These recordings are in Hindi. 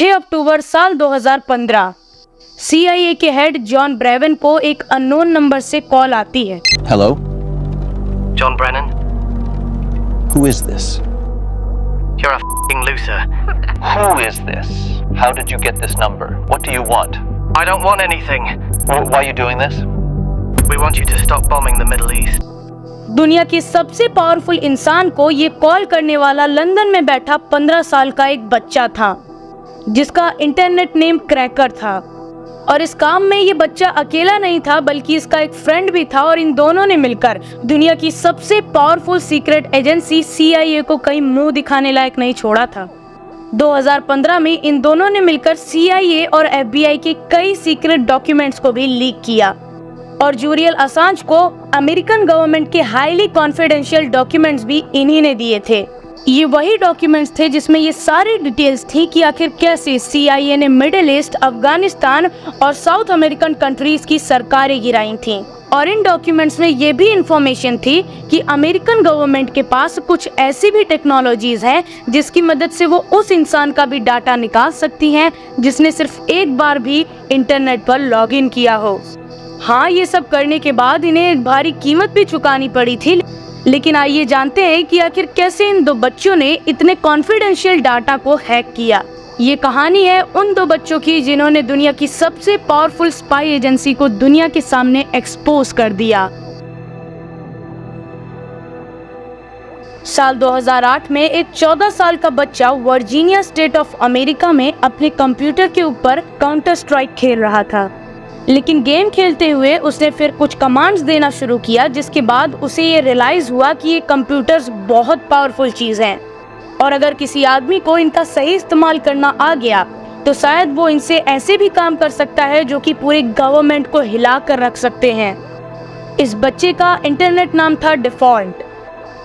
6 अक्टूबर साल 2015 CIA के हेड जॉन ब्रेवन को एक अननोन नंबर से कॉल आती है। Hello? John Brennan? Who is this? You're a f***ing loser. Who is this? How did you get this number? What do you want? I don't want anything. Why are you doing this? We want you to stop bombing the Middle East. दुनिया के सबसे पावरफुल इंसान को ये कॉल करने वाला लंदन में बैठा 15 साल का एक बच्चा था जिसका इंटरनेट नेम क्रैकर था। और इस काम में ये बच्चा अकेला नहीं था बल्कि इसका एक फ्रेंड भी था और इन दोनों ने मिलकर दुनिया की सबसे पावरफुल सीक्रेट एजेंसी CIA को कहीं मुंह दिखाने लायक नहीं छोड़ा था। 2015 में इन दोनों ने मिलकर CIA और FBI के कई सीक्रेट डॉक्यूमेंट्स को भी लीक किया और जूलियन असांज को अमेरिकन गवर्नमेंट के हाईली कॉन्फिडेंशियल डॉक्यूमेंट्स भी इन्हीं ने दिए थे। ये वही डॉक्यूमेंट्स थे जिसमें ये सारी डिटेल्स थी कि आखिर कैसे CIA ने मिडिल ईस्ट, अफगानिस्तान और साउथ अमेरिकन कंट्रीज की सरकारें गिराई थीं। और इन डॉक्यूमेंट्स में ये भी इंफॉर्मेशन थी कि अमेरिकन गवर्नमेंट के पास कुछ ऐसी भी टेक्नोलॉजीज हैं जिसकी मदद से वो उस इंसान का भी डाटा निकाल सकती हैं जिसने सिर्फ एक बार भी इंटरनेट पर लॉग इन किया हो। हाँ, ये सब करने के बाद इन्हें भारी कीमत भी चुकानी पड़ी थी। लेकिन आइए जानते हैं कि आखिर कैसे इन दो बच्चों ने इतने कॉन्फिडेंशियल डाटा को हैक किया। ये कहानी है उन दो बच्चों की जिन्होंने दुनिया की सबसे पावरफुल स्पाई एजेंसी को दुनिया के सामने एक्सपोज कर दिया। साल 2008 में एक 14 साल का बच्चा वर्जीनिया स्टेट ऑफ अमेरिका में अपने कंप्यूटर के ऊपर काउंटर स्ट्राइक खेल रहा था। लेकिन गेम खेलते हुए उसने फिर कुछ कमांड्स देना शुरू किया जिसके बाद उसे ये रियलाइज हुआ कि ये कंप्यूटर्स बहुत पावरफुल चीज हैं और अगर किसी आदमी को इनका सही इस्तेमाल करना आ गया तो शायद वो इनसे ऐसे भी काम कर सकता है जो कि पूरे गवर्नमेंट को हिला कर रख सकते हैं। इस बच्चे का इंटरनेट नाम था डिफॉल्ट।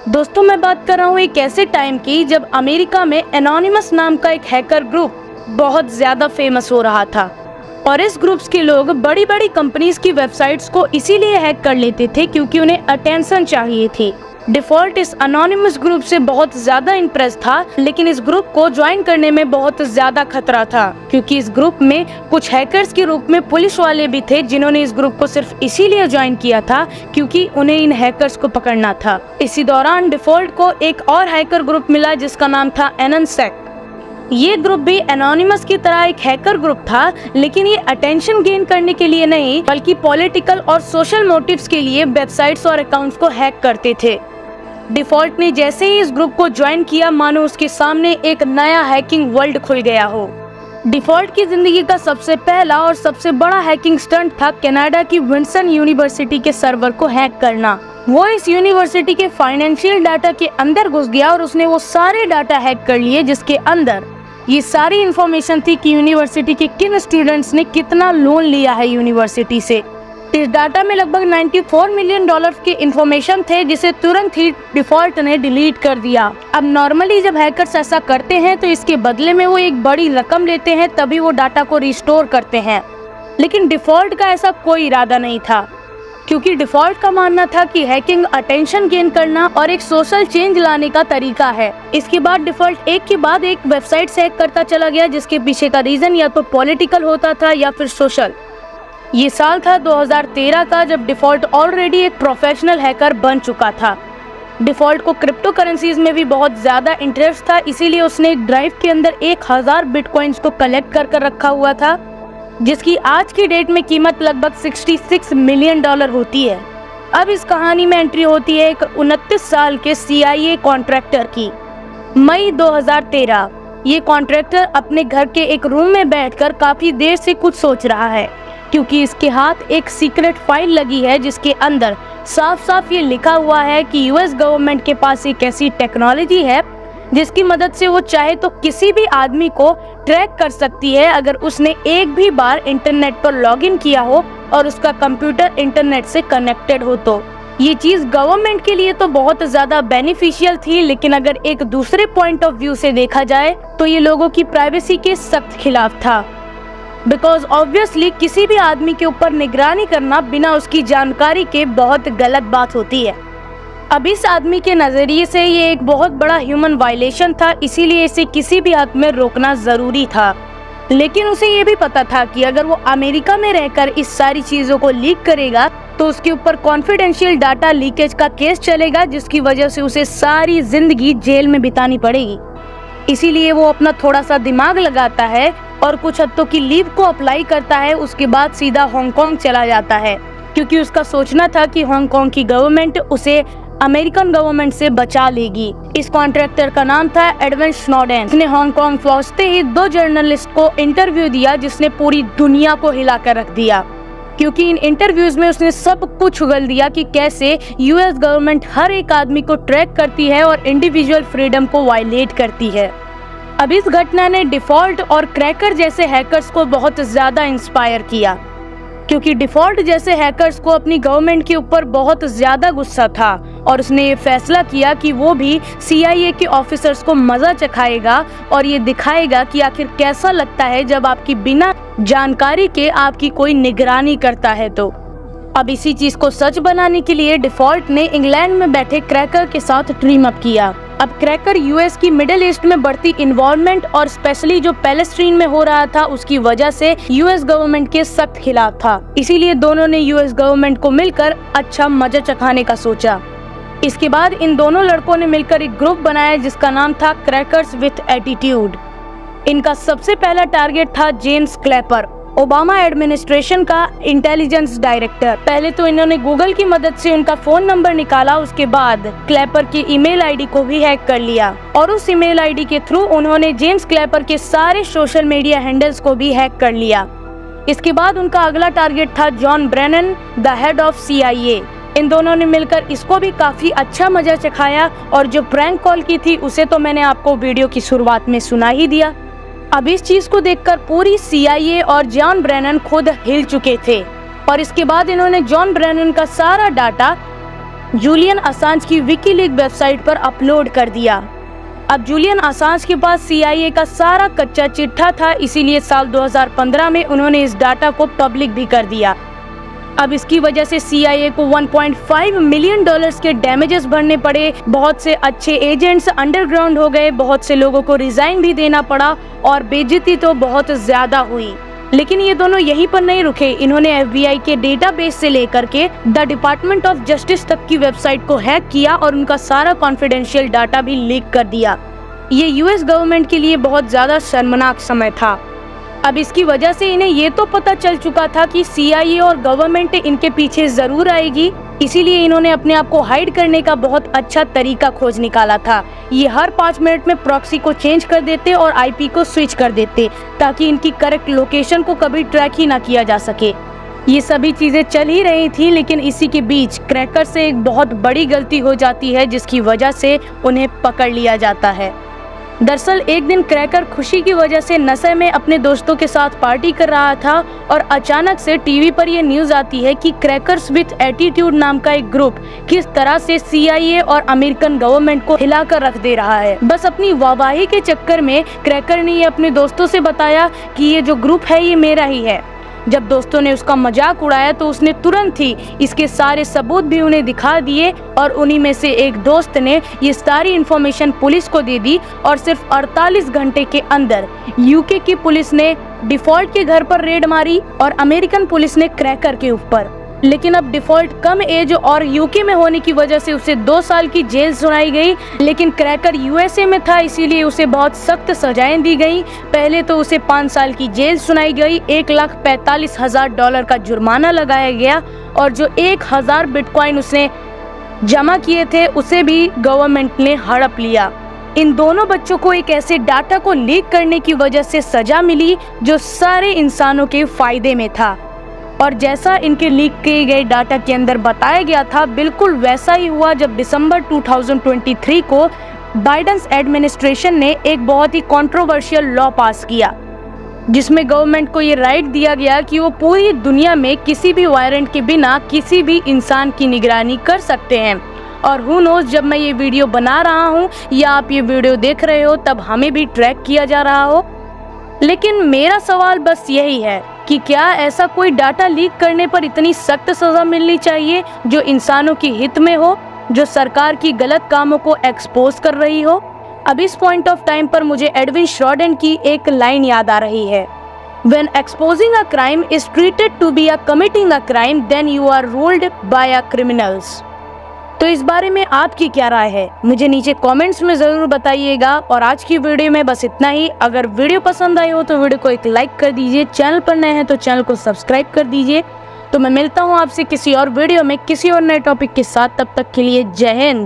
दोस्तों, मैं बात कर रहा हूँ एक ऐसे टाइम की जब अमेरिका में एनोनिमस नाम का एक हैकर ग्रुप बहुत ज्यादा फेमस हो रहा था और इस ग्रुप्स के लोग बड़ी बड़ी कंपनीज की वेबसाइट्स को इसीलिए हैक कर लेते थे क्योंकि उन्हें अटेंशन चाहिए थी। डिफॉल्ट इस अनोनिमस ग्रुप से बहुत ज्यादा इम्प्रेस था, लेकिन इस ग्रुप को ज्वाइन करने में बहुत ज्यादा खतरा था क्योंकि इस ग्रुप में कुछ हैकर्स के रूप में पुलिस वाले भी थे जिन्होंने इस ग्रुप को सिर्फ इसीलिए ज्वाइन किया था क्योंकि उन्हें इन हैकर्स को पकड़ना था। इसी दौरान डिफॉल्ट को एक और हैकर ग्रुप मिला जिसका नाम था एननसेक। ये ग्रुप भी एनोनिमस की तरह एक हैकर ग्रुप था, लेकिन ये अटेंशन गेन करने के लिए नहीं बल्कि पॉलिटिकल और सोशल मोटिव्स के लिए वेबसाइट्स और अकाउंट्स को हैक करते थे। डिफॉल्ट ने जैसे ही इस ग्रुप को ज्वाइन किया मानो उसके सामने एक नया हैकिंग वर्ल्ड खुल गया हो। डिफॉल्ट की जिंदगी का सबसे पहला और सबसे बड़ा हैकिंग स्टंट था कनाडा की विंसन यूनिवर्सिटी के सर्वर को हैक करना। वो इस यूनिवर्सिटी के फाइनेंशियल डाटा के अंदर घुस गया और उसने वो सारे डाटा हैक कर लिए जिसके अंदर ये सारी इंफॉर्मेशन थी कि यूनिवर्सिटी के किन स्टूडेंट्स ने कितना लोन लिया है यूनिवर्सिटी से। इस डाटा में लगभग $94 मिलियन के इंफॉर्मेशन थे जिसे तुरंत ही डिफॉल्ट ने डिलीट कर दिया। अब नॉर्मली जब हैकर्स ऐसा करते हैं तो इसके बदले में वो एक बड़ी रकम लेते हैं तभी वो डाटा को रिस्टोर करते हैं, लेकिन डिफॉल्ट का ऐसा कोई इरादा नहीं था क्योंकि डिफॉल्ट का मानना था कि हैकिंग अटेंशन गेन करना और एक सोशल चेंज लाने का तरीका है। इसके बाद डिफॉल्ट एक के बाद एक वेबसाइट हैक करता चला गया जिसके पीछे का रीजन या तो पॉलिटिकल होता था या फिर सोशल। ये साल था 2013 का जब डिफॉल्ट ऑलरेडी एक प्रोफेशनल हैकर बन चुका था। डिफॉल्ट को क्रिप्टो करेंसीज में भी बहुत ज्यादा इंटरेस्ट था, इसीलिए उसने एक ड्राइव के अंदर 1000 बिटकॉइंस को कलेक्ट कर रखा हुआ था जिसकी आज की डेट में कीमत लगभग $66 मिलियन होती है। अब इस कहानी में एंट्री होती है एक 29 साल के CIA कॉन्ट्रैक्टर की। मई 2013 ये कॉन्ट्रैक्टर अपने घर के एक रूम में बैठकर काफी देर से कुछ सोच रहा है क्योंकि इसके हाथ एक सीक्रेट फाइल लगी है जिसके अंदर साफ साफ ये लिखा हुआ है कि US गवर्नमेंट के पास एक ऐसी टेक्नोलॉजी है जिसकी मदद से वो चाहे तो किसी भी आदमी को ट्रैक कर सकती है अगर उसने एक भी बार इंटरनेट पर लॉगिन किया हो और उसका कंप्यूटर इंटरनेट से कनेक्टेड हो। तो ये चीज गवर्नमेंट के लिए तो बहुत ज्यादा बेनिफिशियल थी, लेकिन अगर एक दूसरे पॉइंट ऑफ व्यू से देखा जाए तो ये लोगों की प्राइवेसी के सख्त खिलाफ था। बिकॉज ऑब्वियसली किसी भी आदमी के ऊपर निगरानी करना बिना उसकी जानकारी के बहुत गलत बात होती है। अब इस आदमी के नजरिए से ये एक बहुत बड़ा ह्यूमन वायलेशन था, इसीलिए इसे किसी भी हद में रोकना जरूरी था। लेकिन उसे ये भी पता था कि अगर वो अमेरिका में रहकर इस सारी चीजों को लीक करेगा तो उसके ऊपर कॉन्फिडेंशियल डाटा लीकेज का केस चलेगा, जिसकी वजह से उसे सारी जिंदगी जेल में बितानी पड़ेगी। इसीलिए वो अपना थोड़ा सा दिमाग लगाता है और कुछ हफ्तों की लीव को अप्लाई करता है। उसके बाद सीधा हांगकांग चला जाता है, क्योंकि उसका सोचना था कि हांगकांग की गवर्नमेंट उसे अमेरिकन गवर्नमेंट से बचा लेगी। इस कॉन्ट्रैक्टर का नाम था एडविन स्नोडेन। उसने हांगकांग पहुंचते ही 2 जर्नलिस्ट को इंटरव्यू दिया, जिसने पूरी दुनिया को हिलाकर रख दिया, क्योंकि इन इंटरव्यूज में उसने सब कुछ उगल दिया कि कैसे यूएस गवर्नमेंट हर एक आदमी को ट्रैक करती है और इंडिविजुअल फ्रीडम को वायलेट करती है। अब इस घटना ने डिफॉल्ट और क्रैकर जैसे हैकर्स को बहुत ज्यादा इंस्पायर किया, क्योंकि डिफॉल्ट जैसे हैकर्स को अपनी गवर्नमेंट के ऊपर बहुत ज्यादा गुस्सा था और उसने ये फैसला किया कि वो भी CIA के ऑफिसर्स को मजा चखाएगा और ये दिखाएगा कि आखिर कैसा लगता है जब आपकी बिना जानकारी के आपकी कोई निगरानी करता है। तो अब इसी चीज को सच बनाने के लिए डिफॉल्ट ने इंग्लैंड में बैठे क्रैकर के साथ टीम अप किया। अब क्रैकर यूएस की मिडिल ईस्ट में बढ़ती इन्वॉल्वमेंट और स्पेशली जो पैलेस्टीन में हो रहा था उसकी वजह से यूएस गवर्नमेंट के सख्त खिलाफ था। इसीलिए दोनों ने यूएस गवर्नमेंट को मिलकर अच्छा मजा चखाने का सोचा। इसके बाद इन दोनों लड़कों ने मिलकर एक ग्रुप बनाया जिसका नाम था क्रैकर्स विथ एटीट्यूड। इनका सबसे पहला टारगेट था जेम्स क्लैपर, ओबामा एडमिनिस्ट्रेशन का इंटेलिजेंस डायरेक्टर। पहले तो इन्होंने गूगल की मदद से उनका फोन नंबर निकाला, उसके बाद क्लैपर की ईमेल आईडी को भी हैक कर लिया और उस ईमेल आईडी के थ्रू उन्होंने जेम्स क्लैपर के सारे सोशल मीडिया हैंडल्स को भी हैक कर लिया। इसके बाद उनका अगला टारगेट था John Brennan, the head of CIA। इन दोनों ने मिलकर इसको भी काफी अच्छा मजा चखाया और जो प्रैंक कॉल की थी उसे तो मैंने आपको वीडियो की शुरुआत में सुना ही दिया। अब इस चीज को देखकर पूरी CIA और जॉन ब्रेनन खुद हिल चुके थे और इसके बाद इन्होंने जॉन ब्रेनन का सारा डाटा जूलियन असांज की विकीलीक वेबसाइट पर अपलोड कर दिया। अब जूलियन असांज के पास CIA का सारा कच्चा चिट्ठा था, इसीलिए साल 2015 में उन्होंने इस डाटा को पब्लिक भी कर दिया। अब इसकी वजह से CIA को $1.5 मिलियन के डैमेजेस भरने पड़े, बहुत से अच्छे एजेंट्स अंडरग्राउंड हो गए, बहुत से लोगों को रिजाइन भी देना पड़ा और बेइज्जती तो बहुत ज्यादा हुई। लेकिन ये दोनों यहीं पर नहीं रुके, इन्होंने FBI के डेटाबेस से लेकर के द डिपार्टमेंट ऑफ जस्टिस तक की वेबसाइट को हैक किया और उनका सारा कॉन्फिडेंशियल डाटा भी लीक कर दिया। ये यूएस गवर्नमेंट के लिए बहुत ज्यादा शर्मनाक समय था। अब इसकी वजह से इन्हें ये तो पता चल चुका था कि CIA और गवर्नमेंट इनके पीछे जरूर आएगी, इसीलिए इन्होंने अपने आप को हाइड करने का बहुत अच्छा तरीका खोज निकाला था। ये हर 5 मिनट में प्रॉक्सी को चेंज कर देते और IP को स्विच कर देते ताकि इनकी करेक्ट लोकेशन को कभी ट्रैक ही ना किया जा सके। ये सभी चीजें चल ही रही थी, लेकिन इसी के बीच क्रैकर से एक बहुत बड़ी गलती हो जाती है जिसकी वजह से उन्हें पकड़ लिया जाता है। दरअसल एक दिन क्रैकर खुशी की वजह से नशे में अपने दोस्तों के साथ पार्टी कर रहा था और अचानक से टीवी पर यह न्यूज आती है कि क्रैकर्स विथ एटीट्यूड नाम का एक ग्रुप किस तरह से CIA और अमेरिकन गवर्नमेंट को हिलाकर रख दे रहा है। बस अपनी वाहवाही के चक्कर में क्रैकर ने ये अपने दोस्तों से बताया कि ये जो ग्रुप है ये मेरा ही है। जब दोस्तों ने उसका मजाक उड़ाया तो उसने तुरंत ही इसके सारे सबूत भी उन्हें दिखा दिए और उन्हीं में से एक दोस्त ने ये सारी इन्फॉर्मेशन पुलिस को दे दी और सिर्फ 48 घंटे के अंदर UK की पुलिस ने डिफॉल्ट के घर पर रेड मारी और अमेरिकन पुलिस ने क्रैकर के ऊपर। लेकिन अब डिफॉल्ट कम एज और UK में होने की वजह से उसे 2 साल की जेल सुनाई गई, लेकिन क्रैकर USA में था इसीलिए उसे बहुत सख्त सजाएं दी गई। पहले तो उसे 5 साल की जेल सुनाई गई, $1,45,000 का जुर्माना लगाया गया और जो 1000 बिटकॉइन उसने जमा किए थे उसे भी गवर्नमेंट ने हड़प लिया। इन दोनों बच्चों को एक ऐसे डाटा को लीक करने की वजह से सजा मिली जो सारे इंसानों के फायदे में था और जैसा इनके लीक किए गए डाटा के अंदर बताया गया था बिल्कुल वैसा ही हुआ जब दिसंबर 2023 को बाइडेन एडमिनिस्ट्रेशन ने एक बहुत ही कंट्रोवर्शियल लॉ पास किया जिसमें गवर्नमेंट को ये राइट दिया गया कि वो पूरी दुनिया में किसी भी वारंट के बिना किसी भी इंसान की निगरानी कर सकते हैं। और हु नोज, जब मैं ये वीडियो बना रहा हूँ या आप ये वीडियो देख रहे हो तब हमें भी ट्रैक किया जा रहा हो। लेकिन मेरा सवाल बस यही है कि क्या ऐसा कोई डाटा लीक करने पर इतनी सख्त सजा मिलनी चाहिए जो इंसानों की हित में हो, जो सरकार की गलत कामों को एक्सपोज कर रही हो। अब इस पॉइंट ऑफ टाइम पर मुझे एडविन स्नोडेन की एक लाइन याद आ रही है, When exposing a crime is treated to be a committing a crime, then you are ruled by a criminals. तो इस बारे में आपकी क्या राय है, मुझे नीचे कमेंट्स में ज़रूर बताइएगा। और आज की वीडियो में बस इतना ही। अगर वीडियो पसंद आई हो तो वीडियो को एक लाइक कर दीजिए, चैनल पर नए हैं तो चैनल को सब्सक्राइब कर दीजिए। तो मैं मिलता हूँ आपसे किसी और वीडियो में किसी और नए टॉपिक के साथ। तब तक के लिए जय हिंद।